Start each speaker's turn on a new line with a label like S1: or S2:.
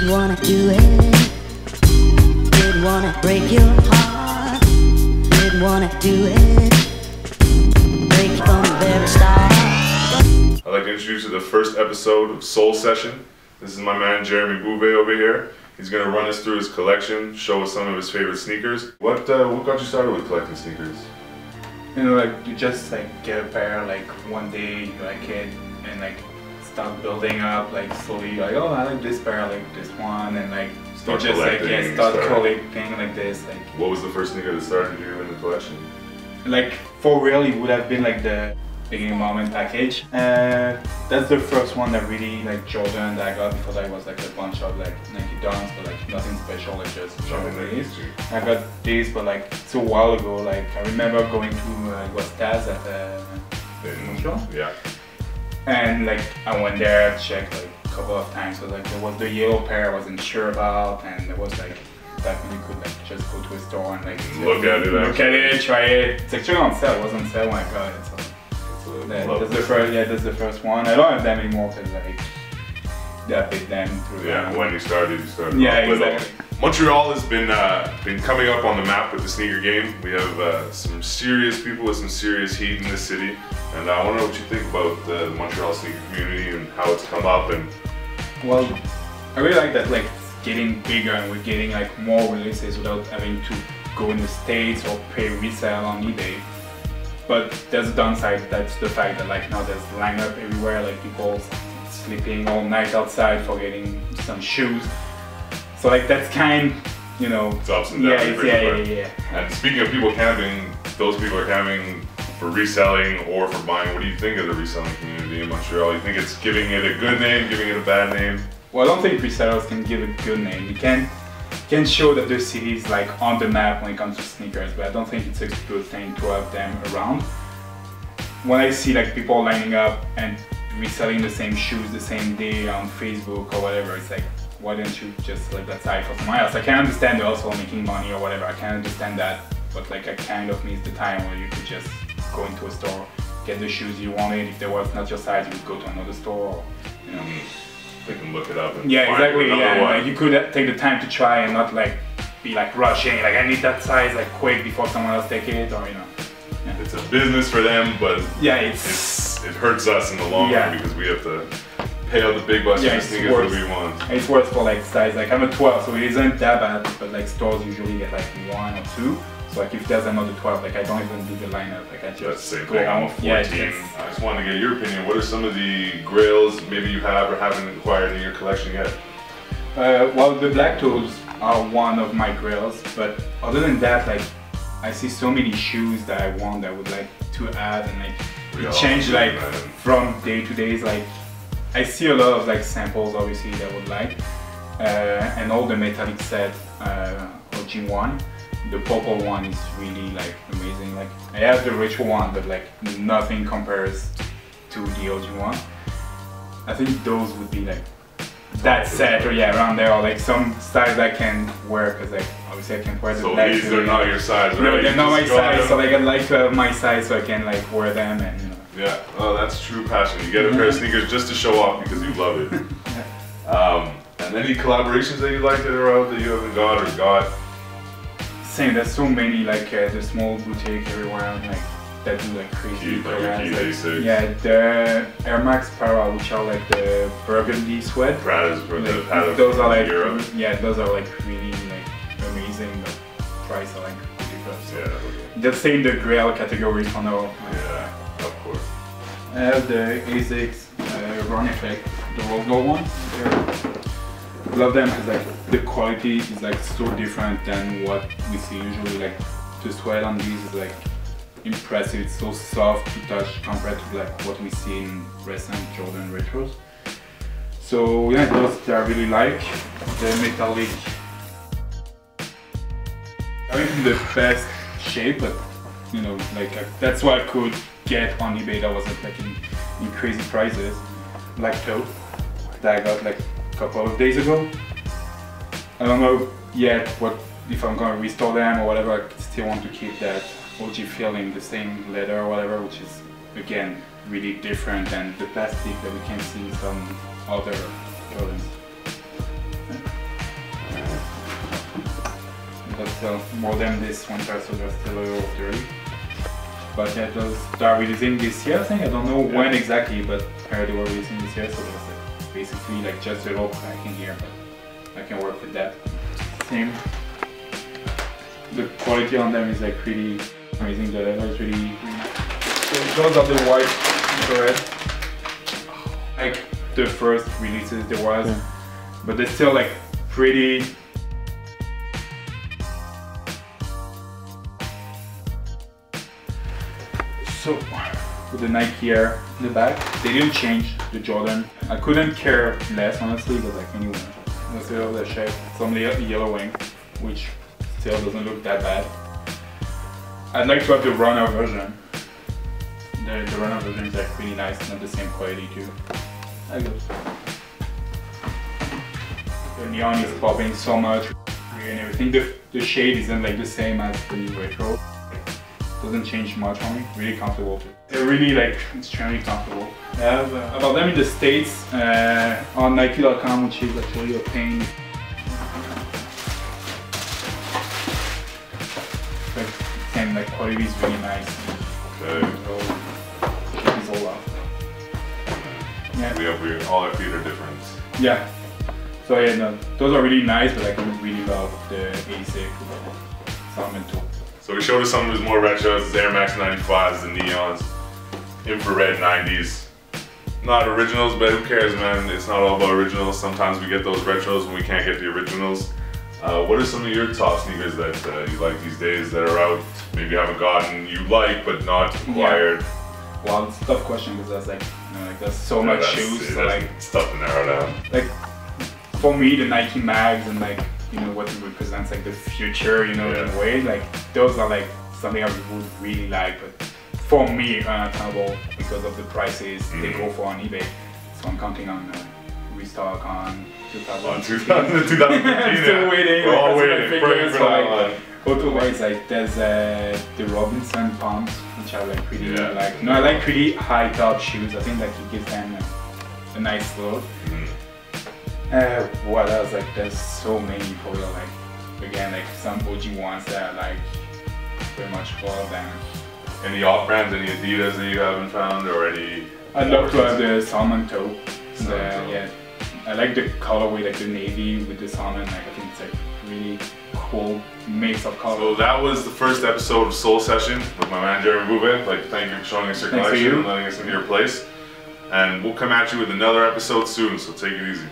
S1: Didn't wanna do it. Didn't wanna break your heart. Didn't wanna do it. Break it from the very start.
S2: I'd like to introduce you to the first episode of Soul Session. This is my man Jeremy Bouvet over here. He's going to run us through his collection, show us some of his favorite sneakers. What got you started with collecting sneakers?
S3: You know, like you just like get a pair like one day, you like it, and like start building up like slowly. Like, oh, I like this pair, I like this one, and like
S2: Start
S3: you just like
S2: collecting,
S3: start collecting like this. Like
S2: What was the first sneaker that started you in the collection?
S3: like for real, it would have been like the beginning moment package. That's the first one that really like Jordan that I got before. That was like a bunch of like Nike Dunks, but like nothing special, like just Jordan. I got this, but like it's a while ago. Like I remember going to it was Taz at Montreal.
S2: Yeah.
S3: And like I went there, checked like a couple of times. So like there was the yellow pair I wasn't sure about, and there was like that when you could like just go to a store and like
S2: Look at it,
S3: try it. It's actually on sale. It was on sale when I got it. So. That's the first. Yeah, that's the first one. I don't have them anymore because like I paid them through.
S2: Yeah, when you started.
S3: Yeah, exactly.
S2: Montreal has been coming up on the map with the sneaker game. We have some serious people with some serious heat in this city, and I want to know what you think about the Montreal sneaker community and how it's come up. And
S3: well, I really like that like it's getting bigger and we're getting like more releases without having to go in the States or pay resale on eBay. But there's a downside, that's the fact that like now there's lineup everywhere, like people sleeping all night outside for getting some shoes. So like that's kind, you know.
S2: It's ups and downs.
S3: Yeah.
S2: And speaking of people camping, those people are camping for reselling or for buying. What do you think of the reselling community in Montreal? You think it's giving it a good name, giving it a bad name?
S3: Well, I don't think resellers can give a good name. You can show that the city is like on the map when it comes to sneakers, but I don't think it's a good thing to have them around. When I see like people lining up and reselling the same shoes the same day on Facebook or whatever, it's like, why don't you just let that side for someone else? I can understand the also making money or whatever, I can understand that, but like I kind of miss the time where you could just go into a store, get the shoes you wanted. If there was not your size, you would go to another store, you know.
S2: They can look it up and
S3: yeah,
S2: find
S3: exactly.
S2: another one.
S3: Like you could take the time to try and not like be like rushing. Like I need that size like quick before someone else take it, or you know. Yeah.
S2: It's a business for them, but
S3: yeah,
S2: it hurts us in the long run because we have to pay out the big bucks for the sneakers that we want.
S3: It's worse for like size. Like I'm a 12, so it isn't that bad. But like stores usually get like 1 or 2. So like if there's another 12, like I don't even do the lineup. Like I just
S2: same thing. I'm a 14. Yeah, I just wanted to get your opinion. What are some of the grails maybe you have or haven't acquired in your collection yet?
S3: Well, the black toes are one of my grails, but other than that, like I see so many shoes that I want that I would like to add, and like it change like from day to day. Like I see a lot of like samples obviously that I would like, and all the metallic set OG1. The purple one is really like amazing. Like I have the retro one, but like nothing compares to the OG one. I think those would be like that set, or yeah, around there, or like some size I can wear, because like obviously I can't wear the black.
S2: So these are not your size, right?
S3: No, they're not my size. So like I'd like to have my size so I can like wear them, and you know.
S2: Yeah, oh, that's true passion. You get a pair of sneakers just to show off because you love it. And any collaborations that you like that are out that you haven't got or got?
S3: Same, there's so many, like the small boutique everywhere, like that do like crazy collabs. Like, yeah, the Air Max Para, which are like the burgundy sweat.
S2: Prada's for the Prada.
S3: Those are like
S2: Europe.
S3: Yeah, those are like really like amazing. The price are like ridiculous. So
S2: Yeah.
S3: just say in the grail category for now.
S2: Yeah, of course.
S3: I have the ASICS Run Effect, the rose gold one. Love them because like the quality is like so different than what we see usually. Like the sweat on these is like impressive. It's so soft to touch compared to like what we see in recent Jordan retros. So yeah, those I really like. The metallic are in the best shape, but you know, like that's what I could get on eBay that wasn't like in crazy prices. Black toe that I got like couple of days ago. I don't know yet if I'm gonna restore them or whatever. I still want to keep that OG feeling, the same leather or whatever, which is again really different than the plastic that we can see in some other Jordans. still more than this winter, so they're still a little dirty. But yeah, those are releasing this year, I think. I don't know when exactly, but they were releasing this year, so there's like basically like just a little crack in here, but I can work with that. Same. The quality on them is like pretty amazing. The leather is really nice. So those are the white Sneakerheads. Like the first releases there was, but they're still like pretty. So with the Nike here in the back, they didn't change the Jordan. I couldn't care less honestly, but like anyway, that's still the shape. Some yellowing, which still doesn't look that bad. I'd like to have the runner version. The runner version is like really nice, not the same quality too. I guess. The neon is popping so much and everything. The shade isn't like the same as the retro. Doesn't change much on me. Really comfortable too. They're really like extremely comfortable. I have about them in the States on Nike.com, which is actually a pain. Like, same like quality is really nice.
S2: Okay.
S3: Shape is all off. Yeah.
S2: All our feet are different.
S3: Yeah. So yeah, no, those are really nice, but I don't really love the 86 Salmon too.
S2: So we showed us some of his more retros, his Air Max 95s, the neons, infrared 90s. Not originals, but who cares, man? It's not all about originals. Sometimes we get those retros when we can't get the originals. What are some of your top sneakers that you like these days that are out, maybe haven't gotten, you like but not acquired?
S3: Yeah. Well, it's a tough question because there's like, you know, like there's so much shoes. So like,
S2: it's tough to narrow down.
S3: Like for me, the Nike mags and like, you know, what it represents, like the future, you know, in a way, like those are like something I would really like, but for me, unattainable because of the prices they go for on eBay. So I'm counting on restock on 2015.
S2: On 2015,
S3: Still waiting.
S2: We're all waiting. Praying for that
S3: like, otherwise, like there's the Robinson pumps, which are like pretty, like, no, I like pretty high top shoes. I think like it gives them a nice look. What else? Like there's so many for real. Like again, like some OG ones that are like pretty much all of them.
S2: Any off brands, any Adidas that you haven't found, or any?
S3: I'd love to have the salmon toe. Yeah, I like the colorway, like the navy with the salmon. Like I think it's like really cool mix of colors.
S2: So that was the first episode of Soul Session with my man Jeremy Bouvet. I'd like to thank you for showing us your collection and letting us into your place. And we'll come at you with another episode soon. So take it easy.